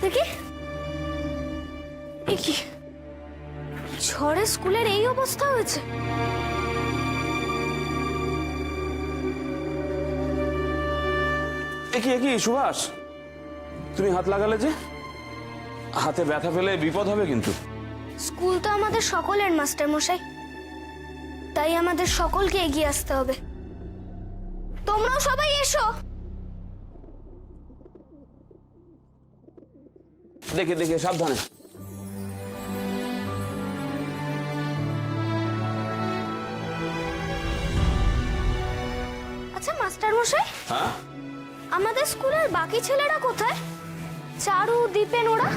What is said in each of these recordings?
দেখি এ কি ঝড়ে স্কুলের এই অবস্থা হয়েছে? কি সুভাষ, তুমি হাত লাগালে যে? হাতে ব্যথা পেলে বিপদ হবে কিন্তু। স্কুল তো আমাদের সকলের মাস্টার মশাই, তাই আমাদের সকলকে এগিয়ে আসতে হবে। তোমরাও সবাই এসো। দেখে দেখে সাবধানে। আচ্ছা মাস্টার মশাই, হ্যাঁ, আমাদের স্কুলের বাকি ছেলেরা কোথায়? চারু, দীপেন, ওরা?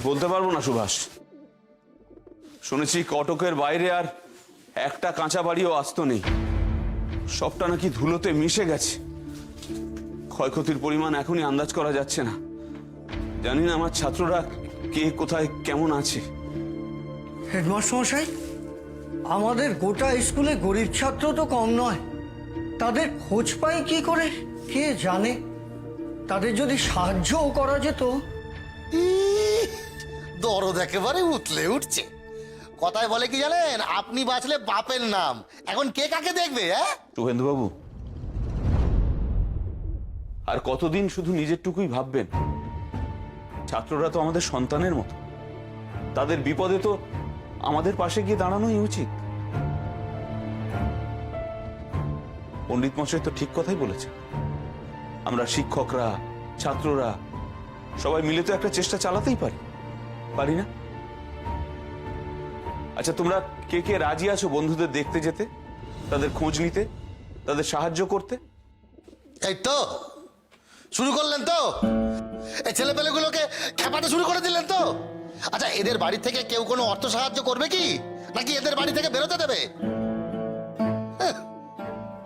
বলতে পারবো না সুভাষ। শুনেছি কটকের বাইরে আর একটা কাঁচা বাড়িও আস্ত নেই, সবটা নাকি ধুলোতে মিশে গেছে। ক্ষয়ক্ষতির পরিমাণ এখনই আন্দাজ করা যাচ্ছে না। জানি না আমার ছাত্ররা কে কোথায় কেমন আছে। হেডমাস্টার মশাই, আমাদের গোটা স্কুলে গরিব ছাত্র তো কম নয়। তাদের খোঁজ পাই কি করে কে জানে। তাদের যদি সাহায্যও করা যেত। দরদ একেবারে উতলে উঠছে। কথায় বলে কি জানেন, আপনি বাঁচলে বাপের নাম। এখন কে কাকে দেখবে? হ্যাঁ শুভেন্দু বাবু, আর কতদিন শুধু নিজেরটুকুই ভাববেন? ছাত্ররা তো আমাদের সন্তানের মতো, তাদের বিপদে তো আমাদের পাশে গিয়ে দাঁড়ানোই উচিত। পণ্ডিত মশাই তো ঠিক কথাই বলেছে। আমরা শিক্ষকরা, ছাত্ররা সবাই মিলে তো একটা চেষ্টা চালাতেই পারি না? আচ্ছা, তোমরা কে কে রাজি আছো বন্ধুদের দেখতে যেতে, তাদের খোঁজ নিতে, তাদের সাহায্য করতে? এই তো শুরু করলেন তো, এই ছেলে পেলেগুলোকে খেপাতে শুরু করে দিলেন তো। আচ্ছা, এদের বাড়ি থেকে কেউ কোনো অর্থ সাহায্য করবে কি, নাকি এদের বাড়ি থেকে বেরোতে দেবে?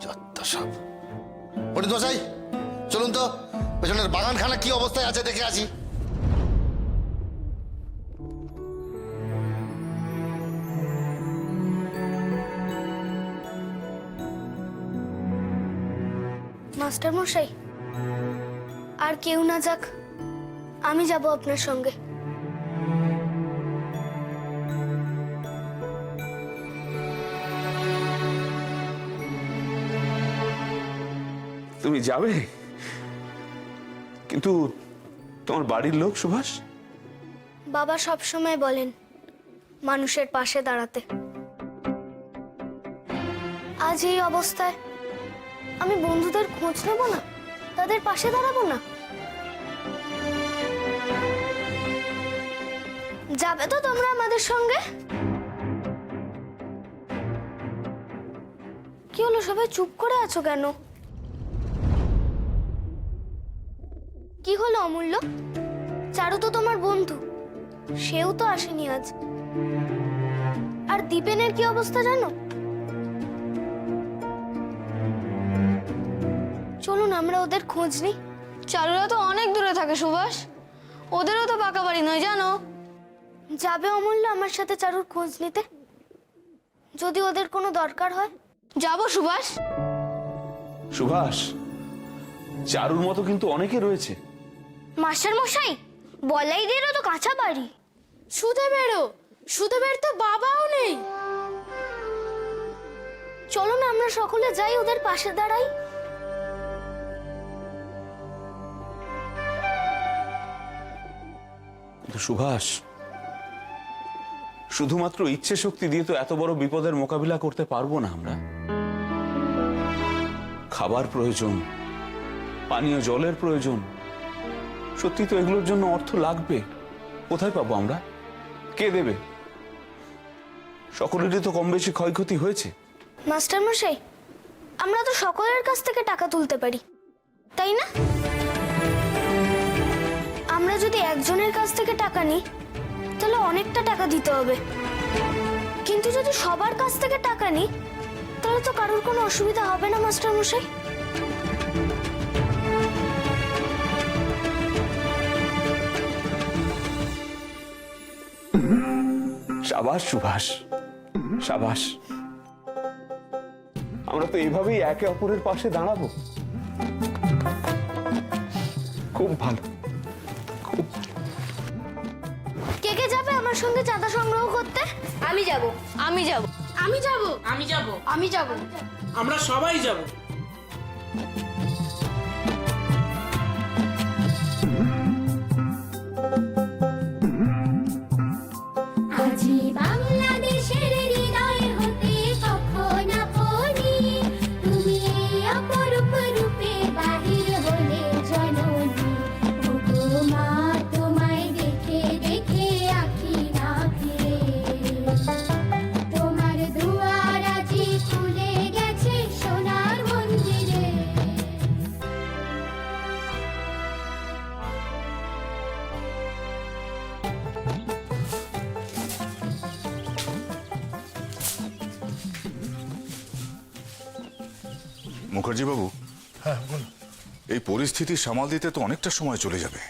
যত সব। পণ্ডিত মশাই, চলুন তো পেছনের বাগানখানা কি অবস্থায় আছে দেখে আসি। মাস্টার মশাই, আর কেউ না যাক, আমি যাব আপনার সঙ্গে। তুমি যাবে? কিন্তু তোমার বাড়ির লোক সুভাষ? বাবা সব সময় বলেন মানুষের পাশে দাঁড়াতে। আজ এই অবস্থায় আমি বন্ধুদের খোঁজ নেব না, তাদের পাশে দাঁড়াবো না? যাবে তো তোমরা আমাদের সঙ্গে? কি হলো, সবাই চুপ করে আছো কেন? কি হলো অমূল্য? চারু তো তোমার বন্ধু, সেও তো আসেনি আজ। আর দীপেনের কি অবস্থা জানো? চলুন আমরা ওদের খোঁজ নিই। চারুরা তো অনেক দূরে থাকে সুভাষ, ওদেরও তো পাকা বাড়ি নয় জানো। যাবে অমূল্য আমার সাথে চারুর খোঁজ নিতে? যদি ওদের কোনো দরকার হয়। যাবো সুভাষ। সুভাষ, চারুর মতো কিন্তু অনেকে রয়েছে। মাস্টার মশাই, বলাইদেরও তো কাঁচা বাড়ি। সুদেবের তো বাবাও নেই। চলুন আমরা সকলে যাই, ওদের পাশে দাঁড়াই। কিন্তু সুভাষ, শুধুমাত্র ইচ্ছে শক্তি দিয়ে তো এত বড় বিপদের মোকাবিলা করতে পারবো না আমরা। খাবার প্রয়োজন, পানীয় জলের প্রয়োজন। সত্যি তো এগুলোর জন্য অর্থ লাগবে। কোথায় পাবো আমরা? কে দেবে? সকলেরই তো কম বেশি ক্ষয়ক্ষতি হয়েছে। মাস্টার মশাই, আমরা তো সকলের কাছ থেকে টাকা তুলতে পারি, তাই না? আমরা যদি একজনের কাছ থেকে টাকা নিই তাহলে অনেকটা টাকা দিতে হবে, কিন্তু যদি সবার কাছ থেকে টাকা নিই তাহলে তো কারোর কোনো অসুবিধা হবে না মাস্টার মশাই। সাবাস সুভাষ, সাবাস। আমরা তো এইভাবেই একে অপরের পাশে দাঁড়াবো। খুব ভালো। আমার সঙ্গে চাঁদা সংগ্রহ করতে? আমি যাব আমি যাব আমি যাব আমি যাব আমি যাব আমরা সবাই যাব আজি বাংলাদেশের হৃদয় হতে কখন আপনি তুমি এই অপরূপ রূপে বাহির হলে জননী ওগো মা তোমায় দেখে দেখে আঁখি না ফিরে তোমার দুয়ার আজি খুলে গেছে সোনার মন্দিরে। মুখার্জি বাবু, এই পরিস্থিতি সামাল দিতে তো অনেকটা সময় চলে যাবে।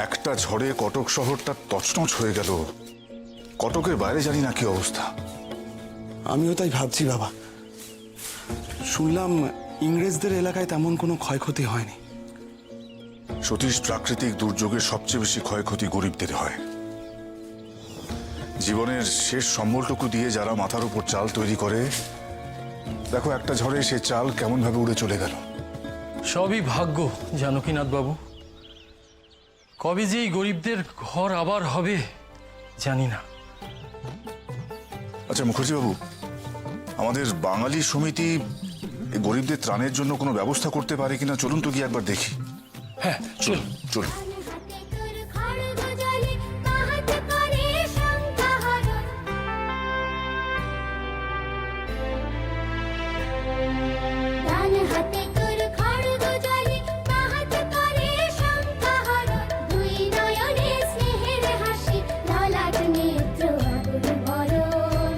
একটা ঝড়ে কটক শহরটা তছনছ হয়ে গেল। কটকের বাইরে জানি না কি অবস্থা। আমিও তাই ভাবছি বাবা। শুনলাম ইংরেজদের এলাকায় তেমন কোনো ক্ষয়ক্ষতি হয়নি। সতীশ, প্রাকৃতিক দুর্যোগের সবচেয়ে বেশি ক্ষয়ক্ষতি গরিবদের হয়। জীবনের শেষ সম্বলটুকু দিয়ে যারা মাথার উপর চাল তৈরি করে, দেখো একটা ঝড়ে সে চাল কেমন ভাবে উড়ে চলে গেল। সবই ভাগ্য জানকীনাথ বাবু। কবে যে এই গরিবদের ঘর আবার হবে জানি না। আচ্ছা মুখার্জি বাবু, আমাদের বাঙালি সমিতি এই গরিবদের ত্রাণের জন্য কোনো ব্যবস্থা করতে পারে কিনা চলুন তো গিয়ে একবার দেখি। হ্যাঁ চলুন চলুন। ডান হাতে তোর খড়গ জলে বাহাত করে শঙ্কাহরণ দুই নয়নে স্নেহের হাসি ললাট নেত্র আগুন বরণ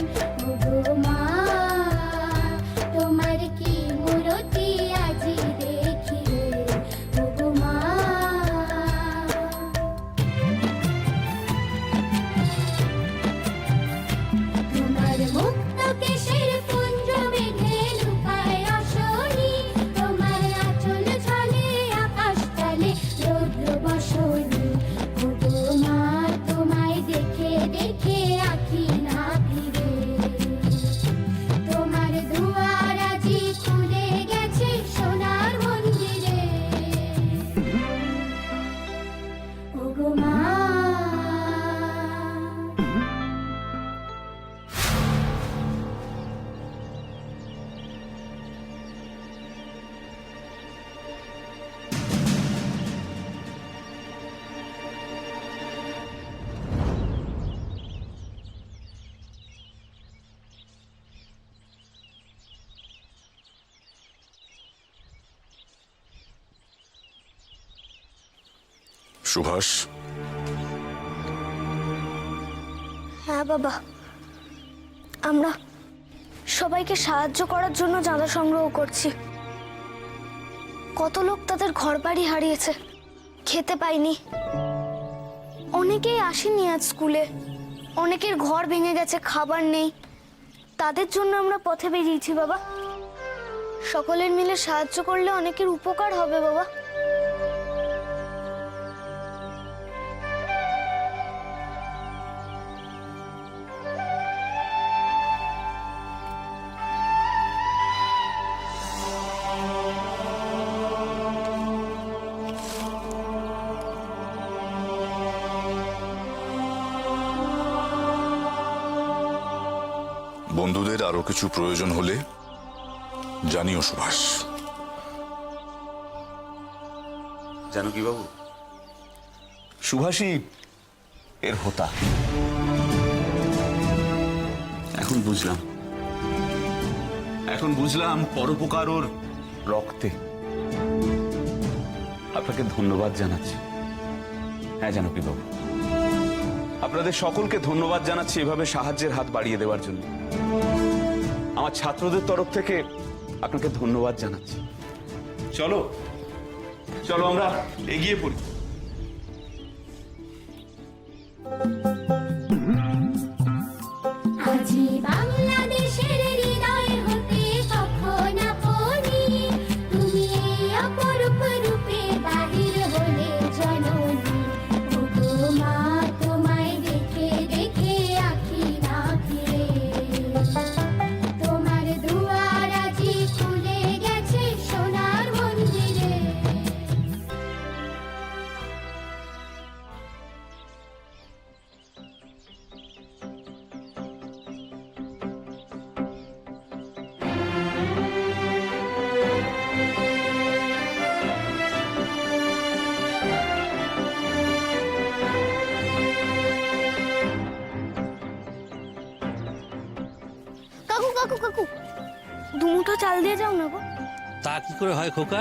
ওগো মা তোমার কি মূরতি আজি দেখি রে ওগো মা। তোমার মুক্ত কেশের পুঞ্জ মেঘে লুকায় অশনি তোমার আঁচল ঝলে আকাশ তলে রৌদ্র বসনি ওগো মা তোমায় দেখে দেখে আঁখি না ফিরে তোমার দুয়ার আজি খুলে গেছে সোনার মন্দিরে ওগো মা। সুভাষ, হ্যাঁ বাবা, আমরা সবাইকে সাহায্য করার জন্য চাঁদা সংগ্রহ করছি। কত লোক তাদের ঘরবাড়ি হারিয়েছে, খেতে পায়নি, অনেকেই আসেনি আজ স্কুলে, অনেকের ঘর ভেঙে গেছে, খাবার নেই। তাদের জন্য আমরা পথে বেরিয়েছি বাবা। সকলের মিলে সাহায্য করলে অনেকের উপকার হবে বাবা। বন্ধুদের আরো কিছু প্রয়োজন হলে জানিও সুভাষ। জানো কি বাবু, সুভাষই এর হোতা। এখন বুঝলাম পরোপকার ওর রক্তে। আপনাকে ধন্যবাদ জানাচ্ছি। হ্যাঁ জানকী বাবু, আপনাদের সকলকে ধন্যবাদ জানাচ্ছি এভাবে সাহায্যের হাত বাড়িয়ে দেওয়ার জন্য। আমার ছাত্রদের তরফ থেকে আপনাকে ধন্যবাদ জানাচ্ছি। চলো চলো আমরা এগিয়ে পড়ি। আজি বাংলাদেশের হৃদয় হতে কখন আপনি তুমি এই অপরূপ রূপে বাহির হলে জননী ওগো মা তোমায় দেখে কাকু কাকু কাকু দুমুঠো চাল দিয়ে যাও না গো। তা কি করে হয় খোকা?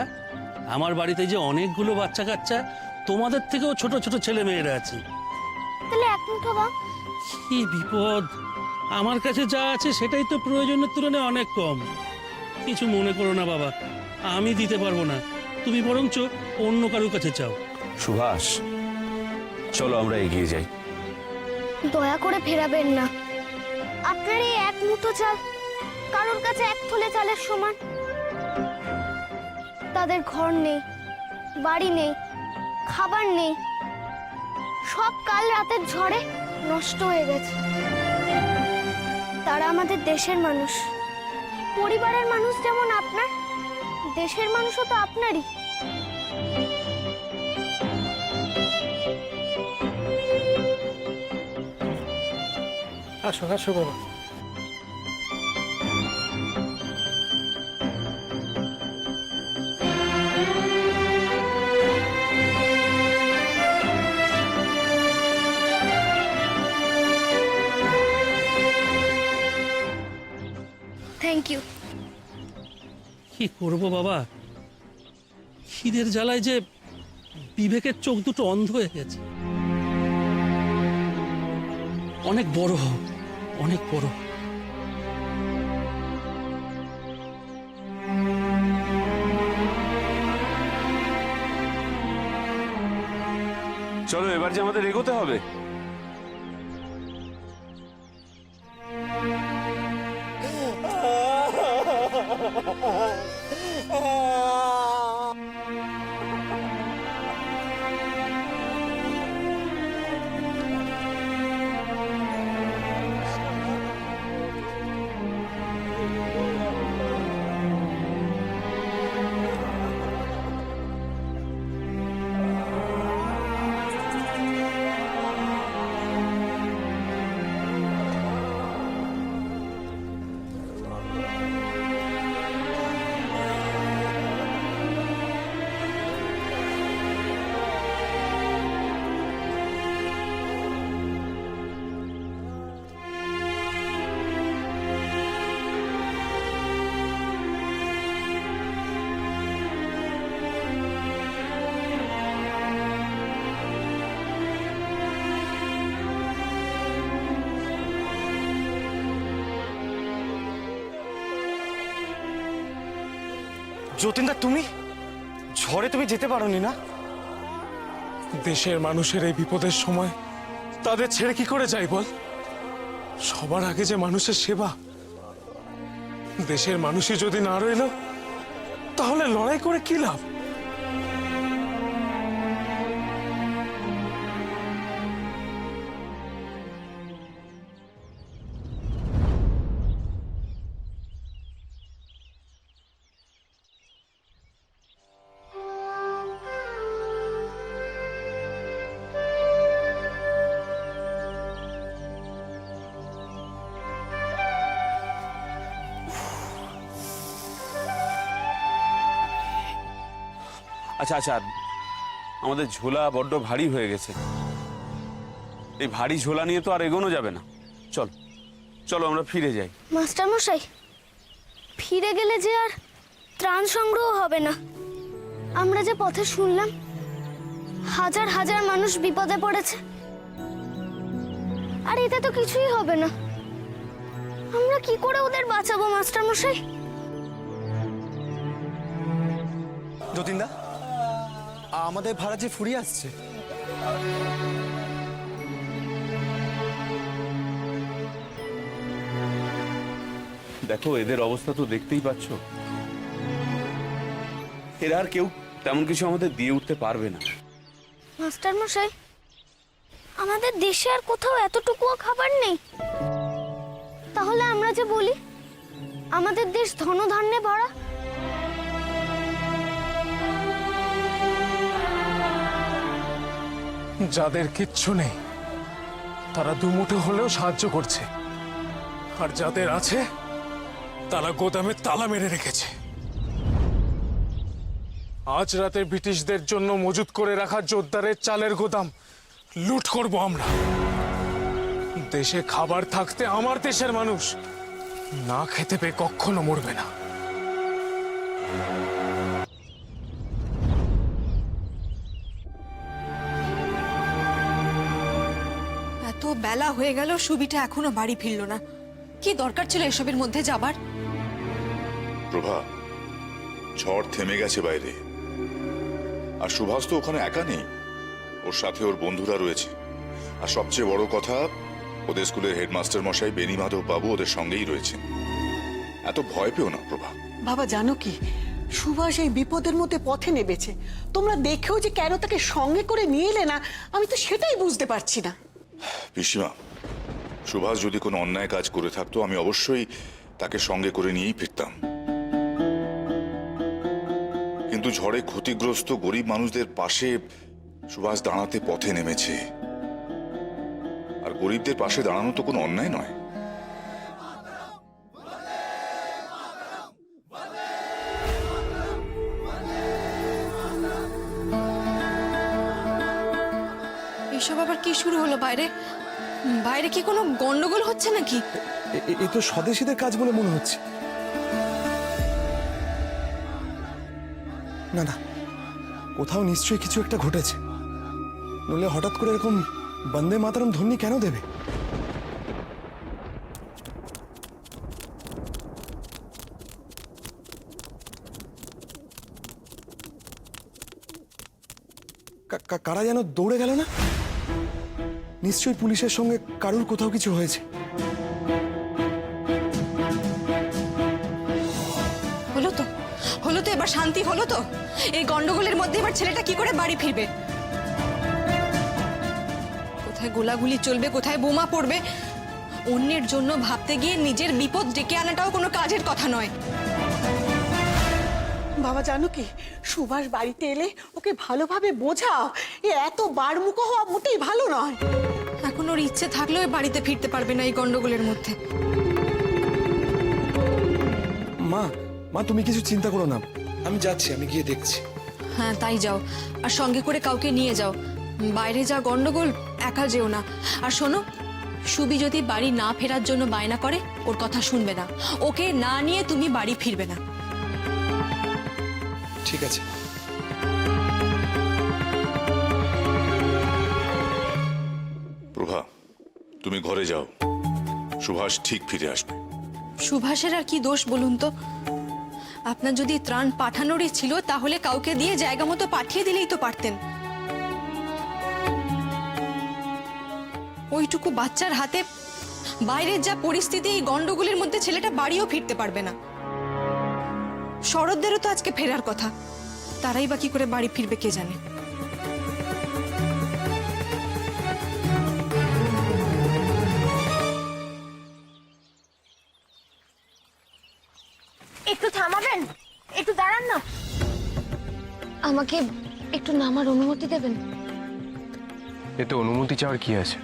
আমার বাড়িতে যে অনেকগুলো বাচ্চা কাচ্চা, তোমাদের থেকেও ছোট ছোট ছেলে মেয়েরা আছে। তাহলে এক মুঠো দাও। কি বিপদ! আমার কাছে যা আছে সেটাই তো প্রয়োজনের তুলনায় অনেক কম। কিছু মনে করো না বাবা, আমি দিতে পারবো না, তুমি বরঞ্চ অন্য কারোর কাছে চাও। সুভাষ, চলো আমরা এগিয়ে যাই। দয়া করে ফেরাবেন না। আপনার এই এক মুঠো চাল কারোর কাছে এক থলে চালের সমান। তাদের ঘর নেই, বাড়ি নেই, খাবার নেই, সব কাল রাতের ঝড়ে নষ্ট হয়ে গেছে। তারা আমাদের দেশের মানুষ, পরিবারের মানুষ যেমন আপনার, দেশের মানুষও তো আপনারই। আসো আসো বাবা। Thank you. কি করব বাবা, খিদের জ্বালায় যে বিবেকের চোখ দুটো অন্ধ হয়ে গেছে। অনেক বড় হও, অনেক বড়। চলো এবার যে আমাদের এগোতে হবে। যতীনদা, তুমি ঝড়ে তুমি যেতে পারোনি না? দেশের মানুষের এই বিপদের সময় তাদের ছেড়ে কি করে যাই বল? সবার আগে যে মানুষের সেবা। দেশের মানুষই যদি না রইল তাহলে লড়াই করে কি লাভ? আচ্ছা আচ্ছা, আমাদের ঝোলা বড্ড ভারী হয়ে গেছে। এই ভারী ঝোলা নিয়ে তো আর এগোনো যাবে না। চলো চলো আমরা ফিরে যাই। মাস্টার মশাই, ফিরে গেলে যে আর ত্রাণ সংগ্রহ হবে না। আমরা যে পথে শুনলাম হাজার হাজার মানুষ বিপদে পড়েছে, আর এতে তো কিছুই হবে না। আমরা কি করে ওদের বাঁচাবো মাস্টার মশাই? যতীনদা, আমাদের ভাড়া যে ফুরিয়ে আসছে। দেখো এদের অবস্থা তো দেখতেই পাচ্ছ। এরা আর কেউ তেমন কিছু আমাদের দিয়ে উঠতে পারবে না। মাস্টার মশাই, আমাদের দেশে আর কোথাও এতটুকুও খাবার নেই। তাহলে আমরা যে বলি আমাদের দেশ ধনধান্যে ভরা, যাদের কিচ্ছু নেই তারা দুমুঠো হলেও সাহায্য করছে, আর যাদের আছে তারা গোদামে তালা মেরে রেখেছে। আজ রাতে ব্রিটিশদের জন্য মজুত করে রাখা জোরদারের চালের গোদাম লুট করব আমরা। দেশে খাবার থাকতে আমার দেশের মানুষ না খেতে পেয়ে কখনো মরবে না। এত বেলা হয়ে গেল, সুবিটা এখনো বাড়ি ফিরলো না। কি দরকার ছিল এসবের মধ্যে যাবার? প্রভা, ঝড় থেমে গেছে বাইরে, আর সুভাষ তো ওখানে একা নেই, ওর সাথে ওর বন্ধুরা রয়েছে। আর সবচেয়ে বড় কথা, ওদের স্কুলের হেডমাস্টার মশাই বেনি মাধব বাবু ওদের সঙ্গেই রয়েছে। এত ভয় পেও না প্রভা। বাবা, জানো কি, সুভাষ এই বিপদের মধ্যে পথে নেমেছে। তোমরা দেখেও যে কেন তাকে সঙ্গে করে নিয়ে এলে না, আমি তো সেটাই বুঝতে পারছি না। পিসিমা, সুভাষ যদি কোনো অন্যায় কাজ করে থাকতো আমি অবশ্যই তাকে সঙ্গে করে নিয়েই ফিরতাম, কিন্তু ঝড়ে ক্ষতিগ্রস্ত গরিব মানুষদের পাশে সুভাষ দাঁড়াতে পথে নেমেছে। আর গরিবদের পাশে দাঁড়ানো তো কোনো অন্যায় নয়। এসব আবার কি শুরু হলো বাইরে? বাইরে কি কোনো গন্ডগোল হচ্ছে নাকি? এ তো স্বদেশীদের কাজ বলে মনে হচ্ছে। না না, কোথাও নিশ্চয়ই কিছু একটা ঘটেছে, নইলে হঠাৎ করে এরকম বন্দে মাতরম ধ্বনি কেন দেবে? কারা যেন দৌড়ে গেল না? নিশ্চয়ই পুলিশের সঙ্গে কারুর কোথাও কিছু হয়েছে। হলো তো এবার শান্তি হলো তো? এই গন্ডগোলের মধ্যে এবার ছেলেটা কি করে বাড়ি ফিরবে? কোথায় গোলাগুলি চলবে, কোথায় বোমা পড়বে, অন্যের জন্য ভাবতে গিয়ে নিজের বিপদ ডেকে আনাটাও কোনো কাজের কথা নয়। বাবা, জানো কি, সুভাষ বাড়িতে এলে ওকে ভালোভাবে বোঝাও। এত বারমুখো হওয়া মোটেই ভালো নয়। এখন ওর ইচ্ছে থাকলেও বাড়িতে ফিরতে পারবে না এই গন্ডগোলের মধ্যে। মা, তুমি কিছু চিন্তা করো না, আমি যাচ্ছি, আমি গিয়ে দেখছি। হ্যাঁ, তাই যাও, আর সঙ্গে করে কাউকে নিয়ে যাও। বাইরে যা গন্ডগোল, একা যেও না। আর শোনো, সুবি যদি বাড়ি না ফেরার জন্য বায়না করে, ওর কথা শুনবে না। ওকে না নিয়ে তুমি বাড়ি ফিরবে না। ঠিক আছে। প্রভা, তুমি ঘরে যাও, সুভাষ ঠিক ফিরে আসবে। সুভাষের আর কি দোষ বলুন তো? আপনার যদি ত্রাণ পাঠানোরই ছিল, তাহলে কাউকে দিয়ে জায়গা মতো পাঠিয়ে দিলেই তো পারতেন। ওইটুকু বাচ্চার হাতে বাইরের যা পরিস্থিতি, এই গন্ডগোলের মধ্যে ছেলেটা বাড়িও ফিরতে পারবে না। শরৎদেরও তো আজকে ফেরার কথা, তারাই বা কি করে বাড়ি ফিরবে কে জানে। একটু থামাবেন, একটু দাঁড়ান না। আমাকে একটু নামার অনুমতি দেবেন? এতে অনুমতি চাওয়ার কি আছে?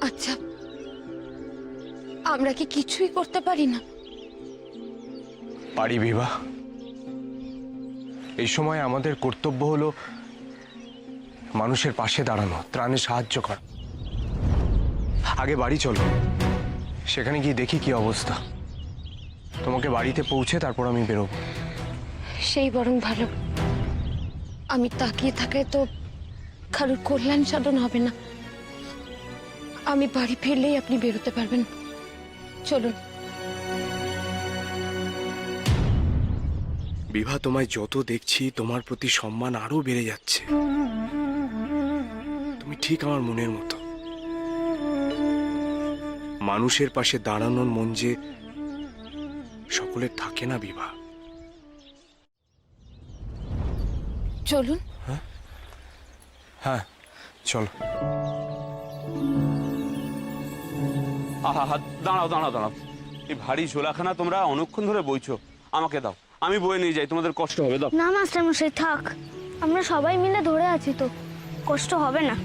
আচ্ছা, আমরা কি কিছুই করতে পারি না? পারি বিভা। এই সময় আমাদের কর্তব্য হলো মানুষের পাশে দাঁড়ানো, ত্রাণে সাহায্য করা। আগে বাড়ি চলো, সেখানে গিয়ে দেখি কি অবস্থা। তোমাকে বাড়িতে পৌঁছে তারপর আমি বেরোবো। সেই বরং ভালো। আমি তাকিয়ে থাকায় তো কারোর কল্যাণ সাধন হবে না। আমি বাড়ি ফিরলেই আপনি বেরোতে পারবেন। চলুন। বিভা, তোমায় যত দেখছি তোমার প্রতি সম্মান আরো বেড়ে যাচ্ছে। তুমি ঠিক আমার মনের মতো। মানুষের পাশে দাঁড়ানোর মন যে সকলের থাকে না বিভা। চলুন। হ্যাঁ, চলো। দাঁড়াও দাঁড়াও দাঁড়াও, এই ভারী ঝোলাখানা তোমরা অনেকক্ষণ ধরে বইছো, আমাকে দাও, আমি বয়ে নিয়ে যাই, তোমাদের কষ্ট হবে। দাও। না মাস্টার মশাই, থাক, আমরা সবাই মিলে ধরে আছি তো, কষ্ট হবে না।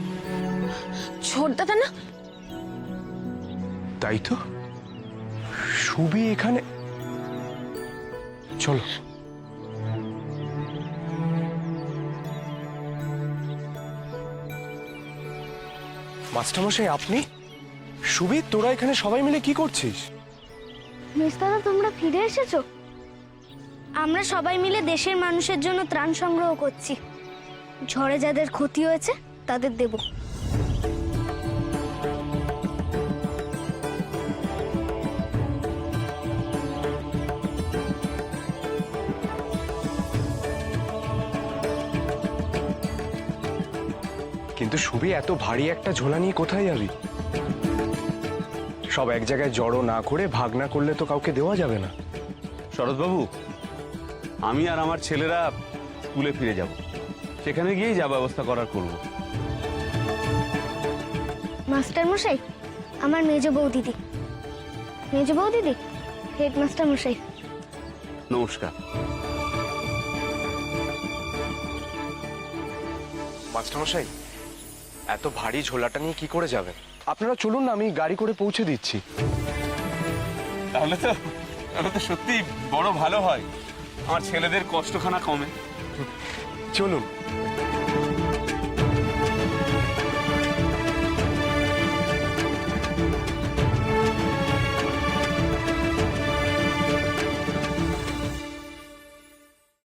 ছোট দাদা না? তাই তো, সুবি এখানে? চলো। মাস্টারমশাই, আপনি? সুবি, তোরা এখানে সবাই মিলে কি করছিস? মিস দাদা, তোমরা ফিরে এসেছো? আমরা সবাই মিলে দেশের মানুষের জন্য ত্রাণ সংগ্রহ করছি। ঝড়ে যাদের ক্ষতি হয়েছে তাদের দেব। কিন্তু সুবি, এত ভারী একটা ঝোলা নিয়ে কোথায় যাবি? সব এক জায়গায় জড়ো না করে ভাগ না করলে তো কাউকে দেওয়া যাবে না। শরৎবাবু, আমি আর আমার ছেলেরা স্কুলে ফিরে যাব, সেখানে গিয়েই যা ব্যবস্থা করার করব। মাস্টার মশাই, আমার মেজ বৌদিদি। মেজ বৌদিদি, হেডমাস্টার মশাই। নমস্কার। মাস্টারমশাই, এত ভারী ঝোলাটা নিয়ে কি করে যাবেন? আপনারা চলুন না, আমি গাড়ি করে পৌঁছে দিচ্ছি। তাহলে তো সত্যি বড় ভালো হয়, আমার ছেলেদের কষ্টখানা কমে। চলুন।